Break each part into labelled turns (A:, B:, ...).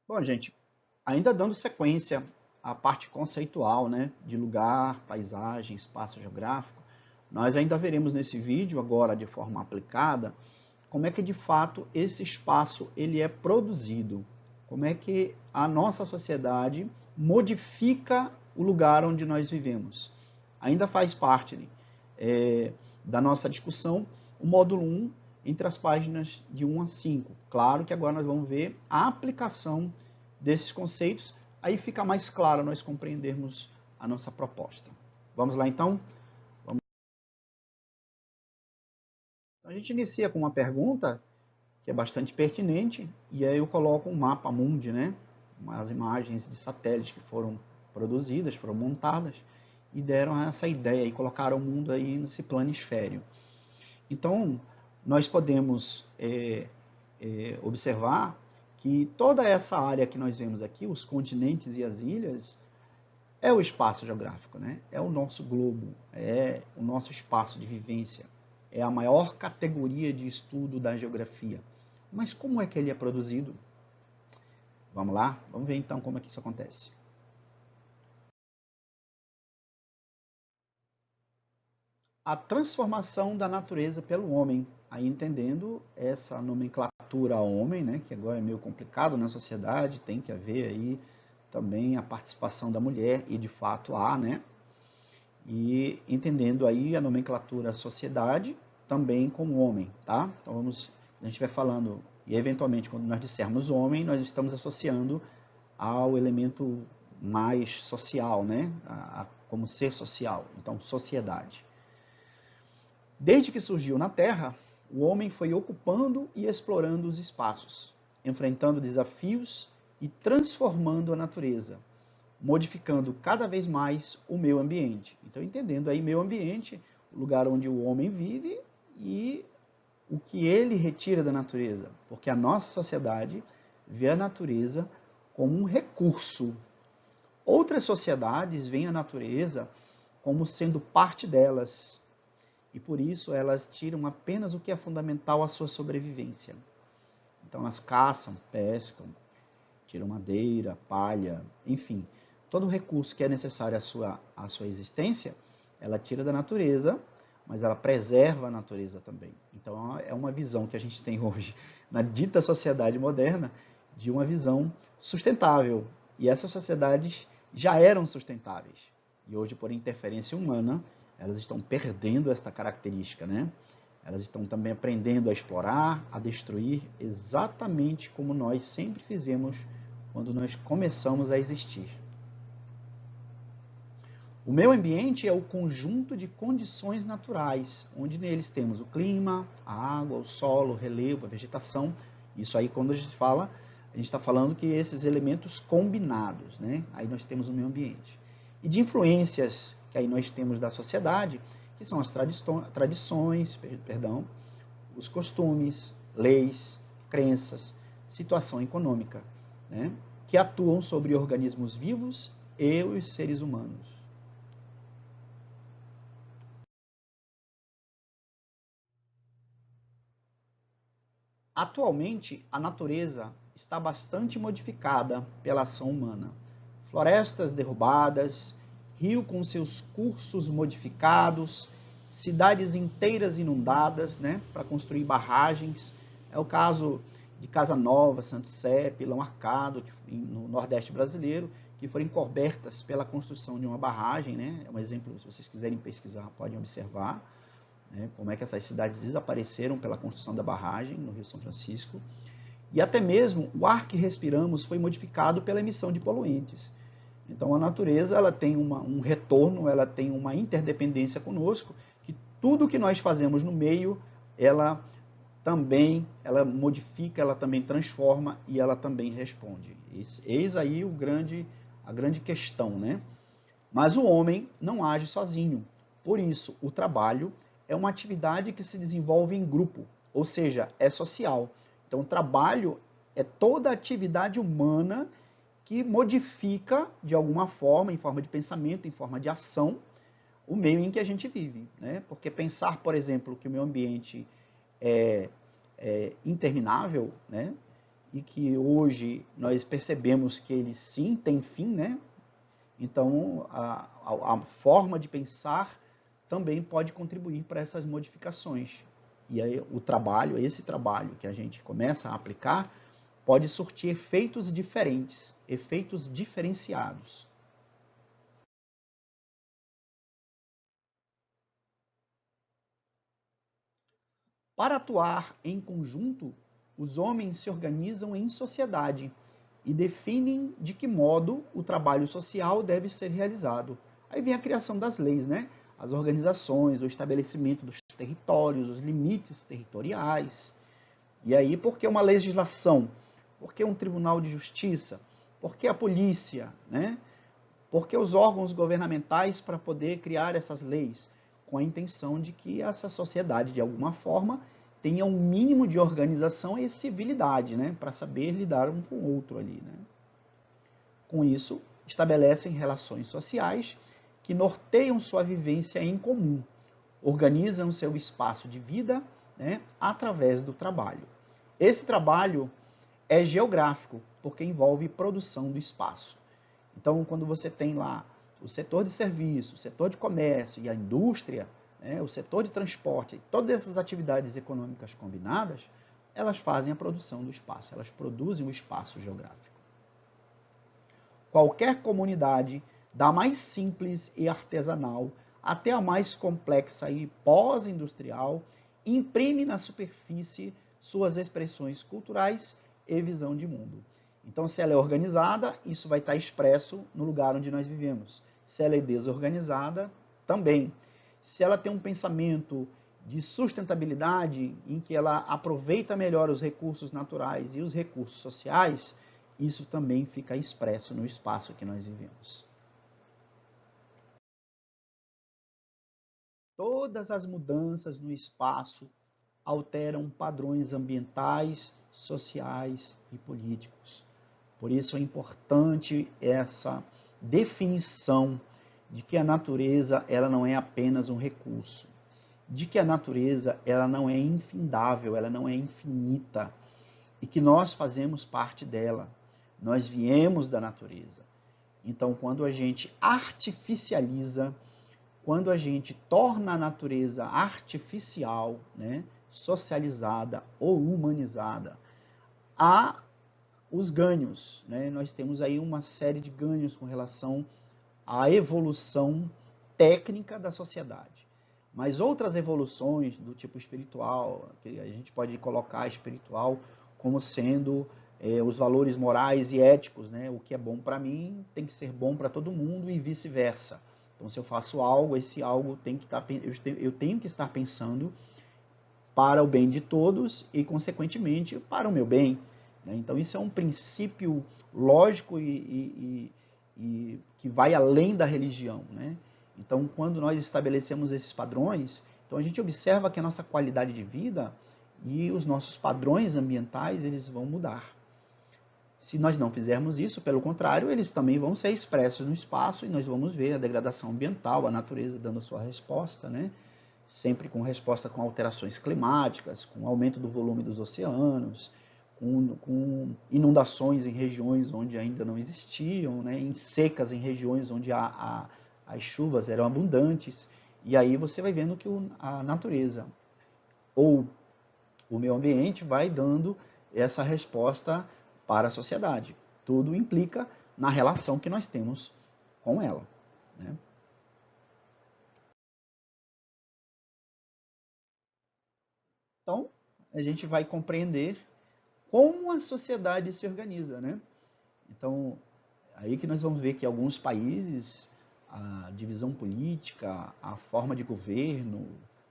A: Bom, gente, ainda dando sequência à parte conceitual, né, de lugar, paisagem, espaço geográfico, nós ainda veremos nesse vídeo, agora de forma aplicada, como é que de fato esse espaço ele é produzido, como é que a nossa sociedade modifica o lugar onde nós vivemos. Ainda faz parte da nossa discussão o módulo 1 entre as páginas de 1 a 5. Claro que agora nós vamos ver a aplicação desses conceitos, aí fica mais claro nós compreendermos a nossa proposta. Vamos lá então? A gente inicia com uma pergunta que é bastante pertinente, e aí eu coloco um mapa mundi, né? As imagens de satélite que foram produzidas, foram montadas, e deram essa ideia, e colocaram o mundo aí nesse planisfério. Então, nós podemos observar que toda essa área que nós vemos aqui, os continentes e as ilhas, é o espaço geográfico, né? É o nosso globo, é o nosso espaço de vivência, é a maior categoria de estudo da geografia. Mas como é que ele é produzido? Vamos lá? Vamos ver então como é que isso acontece. A transformação da natureza pelo homem, aí entendendo essa nomenclatura homem, né, que agora é meio complicado na sociedade, tem que haver aí também a participação da mulher, e de fato há, né? E entendendo aí a nomenclatura sociedade também como homem, tá? Então vamos, a gente vai falando, e eventualmente quando nós dissermos homem, nós estamos associando ao elemento mais social, né? Como ser social, então sociedade. Desde que surgiu na Terra, o homem foi ocupando e explorando os espaços, enfrentando desafios e transformando a natureza, modificando cada vez mais o meio ambiente. Então, entendendo aí meio ambiente, o lugar onde o homem vive e o que ele retira da natureza, porque a nossa sociedade vê a natureza como um recurso. Outras sociedades veem a natureza como sendo parte delas, e por isso elas tiram apenas o que é fundamental à sua sobrevivência. Então elas caçam, pescam, tiram madeira, palha, enfim, todo o recurso que é necessário à sua existência, ela tira da natureza, mas ela preserva a natureza também. Então é uma visão que a gente tem hoje na dita sociedade moderna, de uma visão sustentável. E essas sociedades já eram sustentáveis. E hoje, por interferência humana, elas estão perdendo esta característica, né? Elas estão também aprendendo a explorar, a destruir, exatamente como nós sempre fizemos quando nós começamos a existir. O meio ambiente é o conjunto de condições naturais, onde neles temos o clima, a água, o solo, o relevo, a vegetação. Isso aí, quando a gente fala, a gente está falando que esses elementos combinados, né? Aí nós temos o meio ambiente. E de influências que aí nós temos da sociedade, que são as tradições, os costumes, leis, crenças, situação econômica, né? Que atuam sobre organismos vivos e os seres humanos. Atualmente, a natureza está bastante modificada pela ação humana. Florestas derrubadas, rio com seus cursos modificados, cidades inteiras inundadas, né, para construir barragens. É o caso de Casa Nova, Santo Sé, Pilão Arcado, no Nordeste brasileiro, que foram cobertas pela construção de uma barragem, né? É um exemplo, se vocês quiserem pesquisar, podem observar, né, como é que essas cidades desapareceram pela construção da barragem no Rio São Francisco. E até mesmo o ar que respiramos foi modificado pela emissão de poluentes. Então a natureza ela tem um retorno, ela tem uma interdependência conosco, que tudo que nós fazemos no meio, ela modifica, ela também transforma e ela também responde. Eis aí a grande questão, né? Mas o homem não age sozinho. Por isso, o trabalho é uma atividade que se desenvolve em grupo, ou seja, é social. Então, o trabalho é toda atividade humana que modifica, de alguma forma, em forma de pensamento, em forma de ação, o meio em que a gente vive. Né? Porque pensar, por exemplo, que o meio ambiente é interminável, né? e que hoje nós percebemos que ele sim tem fim, né? Então, a forma de pensar também pode contribuir para essas modificações. E aí o trabalho, esse trabalho que a gente começa a aplicar, pode surtir efeitos diferentes, efeitos diferenciados. Para atuar em conjunto, os homens se organizam em sociedade e definem de que modo o trabalho social deve ser realizado. Aí vem a criação das leis, né? As organizações, o estabelecimento dos territórios, os limites territoriais. E aí, por que uma legislação? Por que um tribunal de justiça? Por que a polícia, né? Por que os órgãos governamentais para poder criar essas leis? Com a intenção de que essa sociedade, de alguma forma, tenha um mínimo de organização e civilidade, né? Para saber lidar um com o outro ali, né? Com isso, estabelecem relações sociais que norteiam sua vivência em comum, organizam seu espaço de vida, né, através do trabalho. Esse trabalho é geográfico, porque envolve produção do espaço. Então, quando você tem lá o setor de serviço, o setor de comércio e a indústria, né, o setor de transporte, todas essas atividades econômicas combinadas, elas fazem a produção do espaço, elas produzem o espaço geográfico. Qualquer comunidade, da mais simples e artesanal até a mais complexa e pós-industrial, imprime na superfície suas expressões culturais e visão de mundo. Então, se ela é organizada, isso vai estar expresso no lugar onde nós vivemos. Se ela é desorganizada, também. Se ela tem um pensamento de sustentabilidade, em que ela aproveita melhor os recursos naturais e os recursos sociais, isso também fica expresso no espaço que nós vivemos. Todas as mudanças no espaço alteram padrões ambientais, sociais e políticos. Por isso é importante essa definição de que a natureza ela não é apenas um recurso, de que a natureza ela não é infindável, ela não é infinita e que nós fazemos parte dela. Nós viemos da natureza. Então, quando a gente artificializa, quando a gente torna a natureza artificial, né, socializada ou humanizada, há os ganhos. Né? Nós temos aí uma série de ganhos com relação à evolução técnica da sociedade. Mas outras evoluções do tipo espiritual, que a gente pode colocar espiritual como sendo os valores morais e éticos, né? O que é bom para mim tem que ser bom para todo mundo e vice-versa. Então, se eu faço algo, esse algo tem que estar, eu tenho que estar pensando para o bem de todos e, consequentemente, para o meu bem. Né? Então, isso é um princípio lógico e que vai além da religião. Né? Então, quando nós estabelecemos esses padrões, então a gente observa que a nossa qualidade de vida e os nossos padrões ambientais eles vão mudar. Se nós não fizermos isso, pelo contrário, eles também vão ser expressos no espaço e nós vamos ver a degradação ambiental, a natureza dando a sua resposta, né? Sempre com resposta com alterações climáticas, com aumento do volume dos oceanos, com inundações em regiões onde ainda não existiam, né? Em secas em regiões onde as chuvas eram abundantes. E aí você vai vendo que a natureza ou o meio ambiente vai dando essa resposta para a sociedade. Tudo implica na relação que nós temos com ela. Né? Então, a gente vai compreender como a sociedade se organiza. Né? Então, aí que nós vamos ver que alguns países, a divisão política, a forma de governo,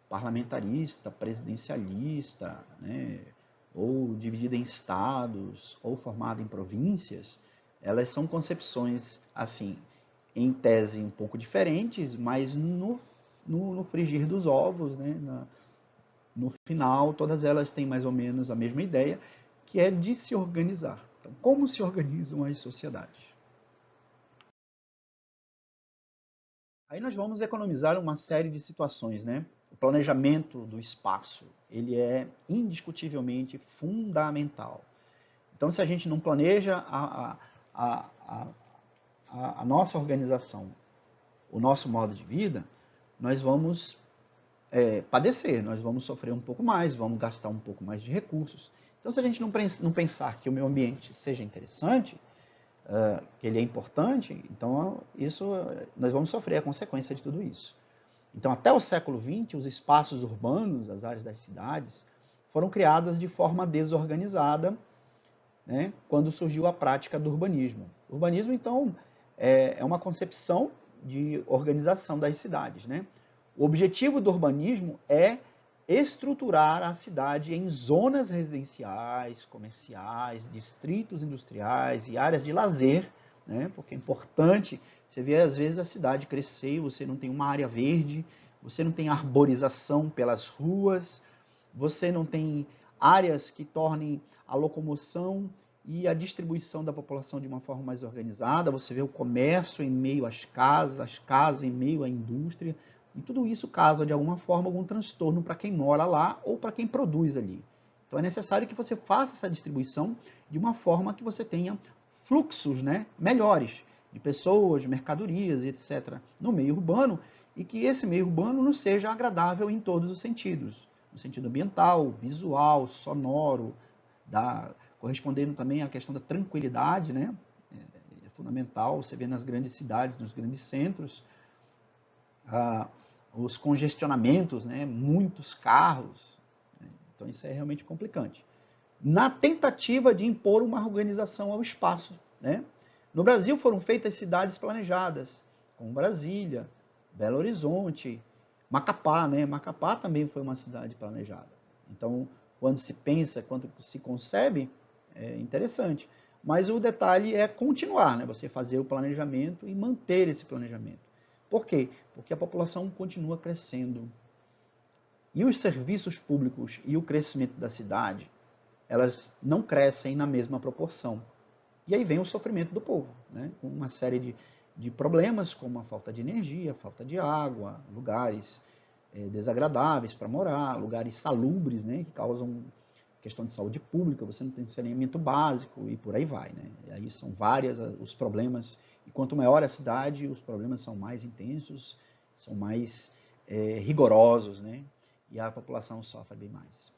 A: parlamentarista, presidencialista, né, ou dividida em estados, ou formada em províncias, elas são concepções, assim, em tese um pouco diferentes, mas no frigir dos ovos, né, no final, todas elas têm mais ou menos a mesma ideia, que é de se organizar. Então, como se organizam as sociedades? Aí nós vamos economizar uma série de situações, né? O planejamento do espaço, ele é indiscutivelmente fundamental. Então, se a gente não planeja a nossa organização, o nosso modo de vida, nós vamos padecer, nós vamos sofrer um pouco mais, vamos gastar um pouco mais de recursos. Então, se a gente não pensar que o meio ambiente seja interessante, que ele é importante, então nós vamos sofrer a consequência de tudo isso. Então, até o século XX, os espaços urbanos, as áreas das cidades, foram criadas de forma desorganizada, né, quando surgiu a prática do urbanismo. O urbanismo, então, é uma concepção de organização das cidades, né? O objetivo do urbanismo é estruturar a cidade em zonas residenciais, comerciais, distritos industriais e áreas de lazer, né? Porque é importante, você vê às vezes a cidade crescer e você não tem uma área verde, você não tem arborização pelas ruas, você não tem áreas que tornem a locomoção e a distribuição da população de uma forma mais organizada, você vê o comércio em meio às casas, as casas em meio à indústria, e tudo isso causa, de alguma forma, algum transtorno para quem mora lá ou para quem produz ali. Então é necessário que você faça essa distribuição de uma forma que você tenha fluxos, né, melhores de pessoas, de mercadorias, etc., no meio urbano, e que esse meio urbano não seja agradável em todos os sentidos, no sentido ambiental, visual, sonoro, correspondendo também à questão da tranquilidade, né? É fundamental, você vê nas grandes cidades, nos grandes centros, os congestionamentos, né? Muitos carros, né? Então isso é realmente complicante. Na tentativa de impor uma organização ao espaço, né? No Brasil foram feitas cidades planejadas, como Brasília, Belo Horizonte, Macapá, né? Macapá também foi uma cidade planejada. Então, quando se pensa, quando se concebe, é interessante. Mas o detalhe é continuar, né? Você fazer o planejamento e manter esse planejamento. Por quê? Porque a população continua crescendo. E os serviços públicos e o crescimento da cidade, elas não crescem na mesma proporção. E aí vem o sofrimento do povo, né? Com uma série de problemas, como a falta de energia, a falta de água, lugares desagradáveis para morar, lugares salubres, né? Que causam questão de saúde pública, você não tem saneamento básico e por aí vai, né? E aí são vários os problemas, e quanto maior a cidade, os problemas são mais intensos, são mais rigorosos, né? E a população sofre bem mais.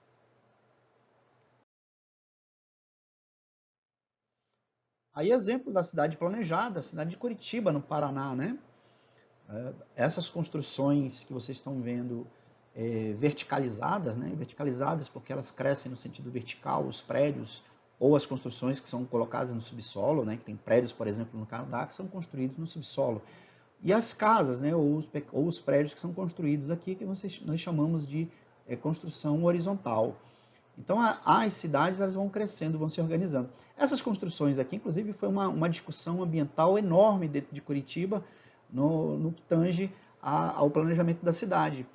A: Aí exemplo da cidade planejada, a cidade de Curitiba, no Paraná, né? Essas construções que vocês estão vendo verticalizadas, né? Verticalizadas porque elas crescem no sentido vertical, os prédios ou as construções que são colocadas no subsolo, né? Que tem prédios, por exemplo, no Canadá, que são construídos no subsolo. E as casas, né? Ou os prédios que são construídos aqui, que nós chamamos de construção horizontal. Então, as cidades elas vão crescendo, vão se organizando. Essas construções aqui, inclusive, foi uma discussão ambiental enorme dentro de Curitiba, no que tange ao planejamento da cidade.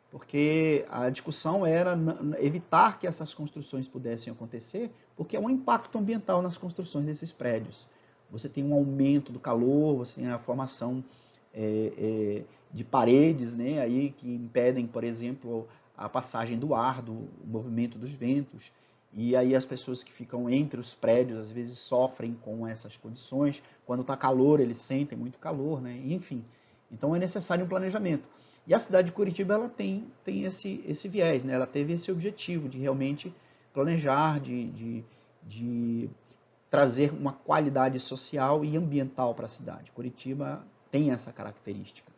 A: Porque a discussão era evitar que essas construções pudessem acontecer, porque há um impacto ambiental nas construções desses prédios. Você tem um aumento do calor, você tem a formação de paredes, né, aí, que impedem, por exemplo, a passagem do ar, do movimento dos ventos. E aí as pessoas que ficam entre os prédios, às vezes, sofrem com essas condições. Quando está calor, eles sentem muito calor, né? Enfim. Então é necessário um planejamento. E a cidade de Curitiba ela tem esse viés, né? Ela teve esse objetivo de realmente planejar, de trazer uma qualidade social e ambiental para a cidade. Curitiba tem essa característica.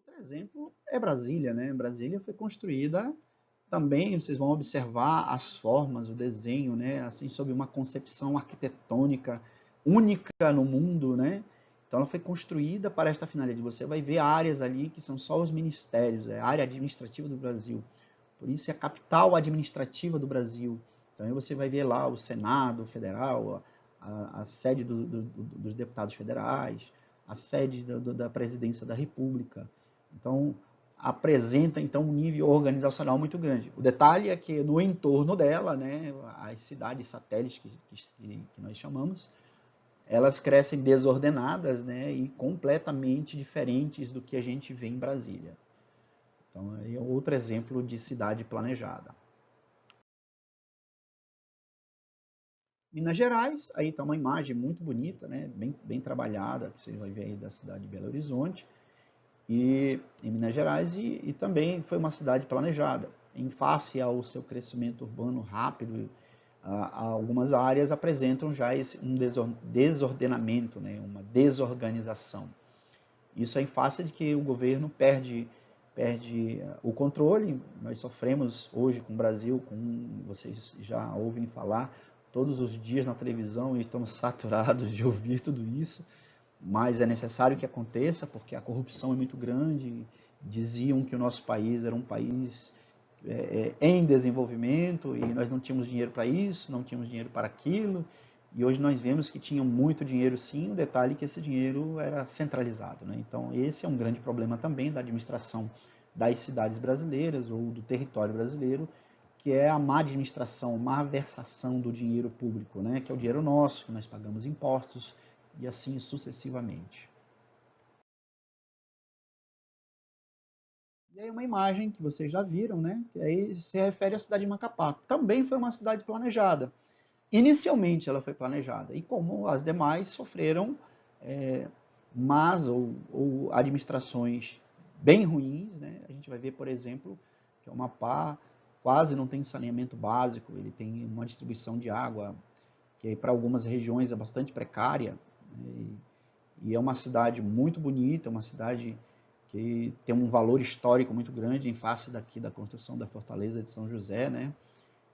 A: Por exemplo, é Brasília, né? Brasília foi construída também, vocês vão observar as formas, o desenho, né? Assim, sob uma concepção arquitetônica única no mundo, né? Então ela foi construída para esta finalidade. Você vai ver áreas ali que são só os ministérios, é a área administrativa do Brasil. Por isso é a capital administrativa do Brasil. Então aí você vai ver lá o Senado Federal, a sede dos deputados federais, a sede da presidência da República. Então, apresenta então um nível organizacional muito grande. O detalhe é que no entorno dela, né, as cidades satélites que nós chamamos, elas crescem desordenadas, né, e completamente diferentes do que a gente vê em Brasília. Então, é outro exemplo de cidade planejada. Minas Gerais, aí está uma imagem muito bonita, né? Bem trabalhada, que você vai ver aí da cidade de Belo Horizonte, e em Minas Gerais, e também foi uma cidade planejada. Em face ao seu crescimento urbano rápido, algumas áreas apresentam já um desordenamento, né? Uma desorganização. Isso é em face de que o governo perde o controle. Nós sofremos hoje com o Brasil, vocês já ouvem falar todos os dias na televisão e estamos saturados de ouvir tudo isso, mas é necessário que aconteça porque a corrupção é muito grande. Diziam que o nosso país era um país em desenvolvimento e nós não tínhamos dinheiro para isso, não tínhamos dinheiro para aquilo, e hoje nós vemos que tinham muito dinheiro sim, o detalhe é que esse dinheiro era centralizado, né? Então esse é um grande problema também da administração das cidades brasileiras ou do território brasileiro, que é a má administração, má versação do dinheiro público, né? Que é o dinheiro nosso, que nós pagamos impostos e assim sucessivamente. E aí uma imagem que vocês já viram, né? Que aí se refere à cidade de Macapá. Também foi uma cidade planejada. Inicialmente ela foi planejada, e como as demais sofreram más ou administrações bem ruins, né? A gente vai ver, por exemplo, que o Amapá quase não tem saneamento básico, ele tem uma distribuição de água que para algumas regiões é bastante precária, né? E é uma cidade muito bonita, uma cidade que tem um valor histórico muito grande em face daqui da construção da Fortaleza de São José, né?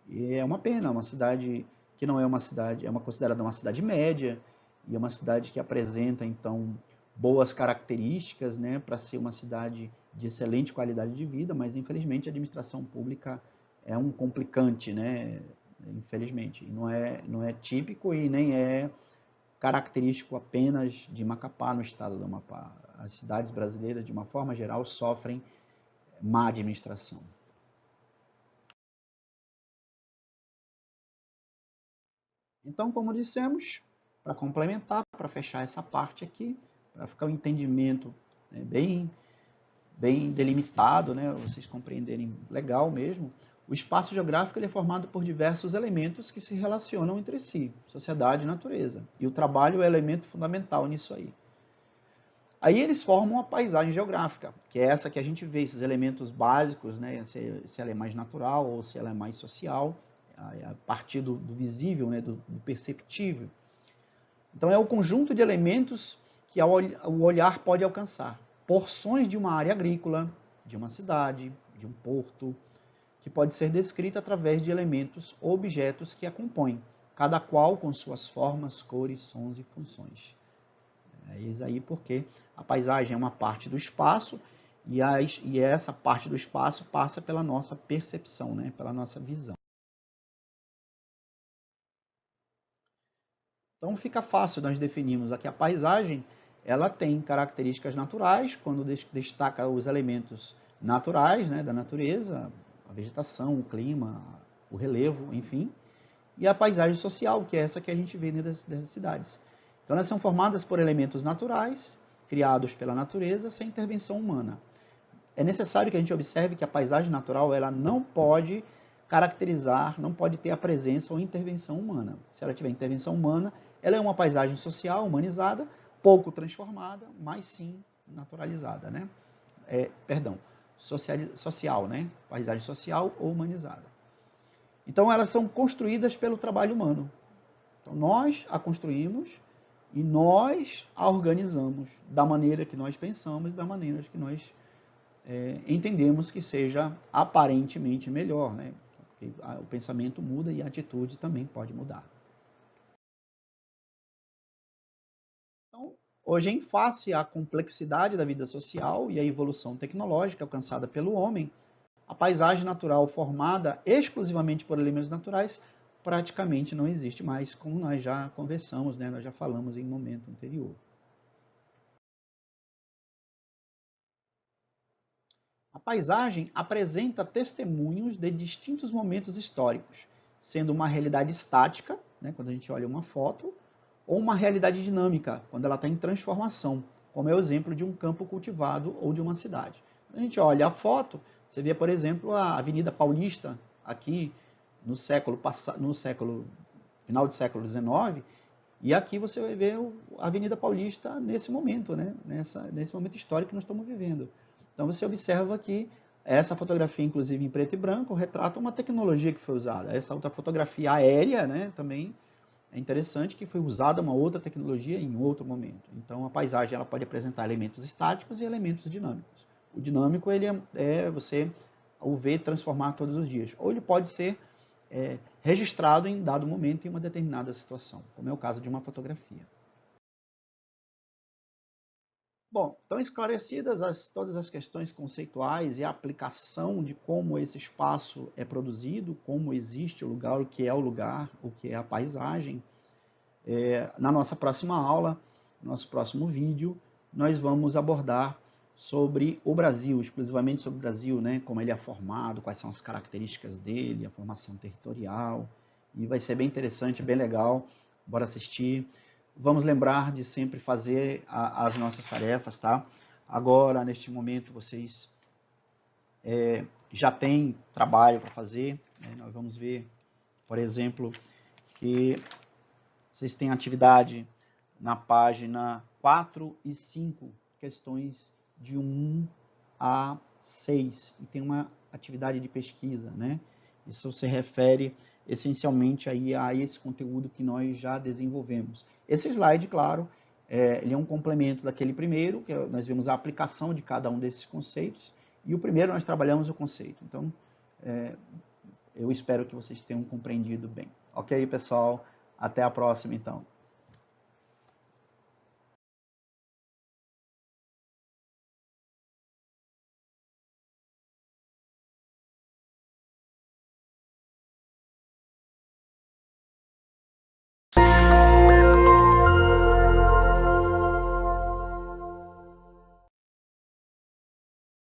A: E é uma pena, uma cidade que não é uma cidade, é uma considerada uma cidade média, e é uma cidade que apresenta, então, boas características, né, para ser uma cidade de excelente qualidade de vida, mas infelizmente a administração pública é um complicante, né, infelizmente. E não é típico e nem é característico apenas de Macapá, no estado do Amapá. As cidades brasileiras, de uma forma geral, sofrem má administração. Então, como dissemos, para complementar, para fechar essa parte aqui, para ficar o entendimento, né, bem delimitado, né, vocês compreenderem legal mesmo, o espaço geográfico ele é formado por diversos elementos que se relacionam entre si, sociedade e natureza. E o trabalho é o elemento fundamental nisso aí. Aí eles formam a paisagem geográfica, que é essa que a gente vê, esses elementos básicos, né, se ela é mais natural ou se ela é mais social, a partir do visível, né, do perceptível. Então é o conjunto de elementos que o olhar pode alcançar. Porções de uma área agrícola, de uma cidade, de um porto, que pode ser descrita através de elementos ou objetos que a compõem, cada qual com suas formas, cores, sons e funções. É isso aí porque a paisagem é uma parte do espaço e essa parte do espaço passa pela nossa percepção, né? Pela nossa visão. Então fica fácil nós definirmos aqui a paisagem, ela tem características naturais, quando destaca os elementos naturais, né, da natureza, a vegetação, o clima, o relevo, enfim, e a paisagem social, que é essa que a gente vê dessas cidades. Então elas são formadas por elementos naturais, criados pela natureza, sem intervenção humana. É necessário que a gente observe que a paisagem natural ela não pode caracterizar, não pode ter a presença ou intervenção humana. Se ela tiver intervenção humana, ela é uma paisagem social, humanizada, pouco transformada, mas sim naturalizada, né? Perdão, social, né? Paisagem social ou humanizada. Então elas são construídas pelo trabalho humano. Então nós a construímos e nós a organizamos da maneira que nós pensamos, da maneira que nós entendemos que seja aparentemente melhor, né? Porque o pensamento muda e a atitude também pode mudar. Então, hoje, em face à complexidade da vida social e à evolução tecnológica alcançada pelo homem, a paisagem natural formada exclusivamente por elementos naturais praticamente não existe mais, como nós já conversamos, né? Nós já falamos em um momento anterior. A paisagem apresenta testemunhos de distintos momentos históricos, sendo uma realidade estática, né, quando a gente olha uma foto, ou uma realidade dinâmica, quando ela está em transformação, como é o exemplo de um campo cultivado ou de uma cidade. Quando a gente olha a foto, você vê, por exemplo, a Avenida Paulista, aqui no século final do século XIX, e aqui você vai ver a Avenida Paulista nesse momento, né? Nesse momento histórico que nós estamos vivendo. Então você observa que essa fotografia, inclusive em preto e branco, retrata uma tecnologia que foi usada. Essa outra fotografia aérea, né, também é interessante que foi usada uma outra tecnologia em outro momento. Então a paisagem ela pode apresentar elementos estáticos e elementos dinâmicos. O dinâmico ele é você o ver transformar todos os dias. Ou ele pode ser registrado em dado momento em uma determinada situação, como é o caso de uma fotografia. Bom, então esclarecidas todas as questões conceituais e a aplicação de como esse espaço é produzido, como existe o lugar, o que é o lugar, o que é a paisagem, na nossa próxima aula, no nosso próximo vídeo, nós vamos abordar sobre o Brasil, exclusivamente sobre o Brasil, né? Como ele é formado, quais são as características dele, a formação territorial, e vai ser bem interessante, bem legal, bora assistir. Vamos lembrar de sempre fazer as nossas tarefas, tá? Agora, neste momento, vocês já têm trabalho para fazer, né? Nós vamos ver, por exemplo, que vocês têm atividade na página 4 e 5, questões de 1 a 6, e tem uma atividade de pesquisa, né? Isso se refere essencialmente aí a esse conteúdo que nós já desenvolvemos. Esse slide, claro, ele é um complemento daquele primeiro, que nós vemos a aplicação de cada um desses conceitos, e o primeiro nós trabalhamos o conceito. Então, eu espero que vocês tenham compreendido bem. Ok, pessoal? Até a próxima, então.